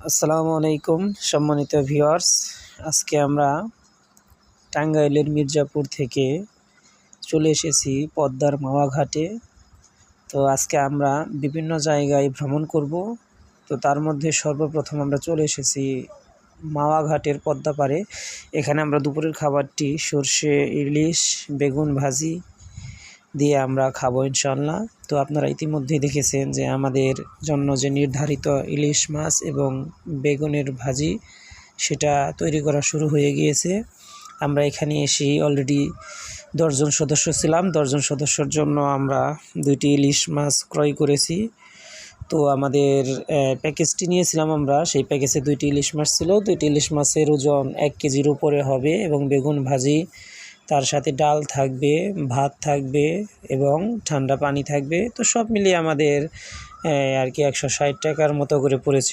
আসসালামু আলাইকুম সম্মানিত ভিউয়ার্স, আজকে আমরা টাঙ্গাইলের মির্জাপুর থেকে চলে এসেছি পদ্মার মাওয়া ঘাটে। তো আজকে আমরা বিভিন্ন জায়গায় ভ্রমণ করব। তো তার মধ্যে সর্বপ্রথম আমরা চলে এসেছি মাওয়া ঘাটের পদ্মা পাড়ে। এখানে আমরা দুপুরের খাবারটি সর্ষে ইলিশ বেগুন ভাজি দিয়ে আমরা খাবো ইনশাআল্লাহ। তো আপনারা ইতিমধ্যেই দেখেছেন যে আমাদের জন্য যে নির্ধারিত ইলিশ মাছ এবং বেগুনের ভাজি সেটা তৈরি করা শুরু হয়ে গিয়েছে। আমরা এখানে এসে অলরেডি 10 জন সদস্য ছিলাম। 10 জন সদস্যর জন্য আমরা 2টি ইলিশ মাছ ক্রয় করেছি। তো আমাদের প্যাকেজটি নিয়েছিলাম আমরা, সেই প্যাকেজে 2টি ইলিশ মাছ ছিল। 2টি ইলিশ মাছের ওজন 1 কেজির উপরে হবে এবং বেগুন ভাজি, তার সাথে ডাল থাকবে, ভাত থাকবে এবং ঠান্ডা পানি থাকবে। তো সব মিলিয়ে আমাদের আর কি 160 টাকার মতো করে পড়েছে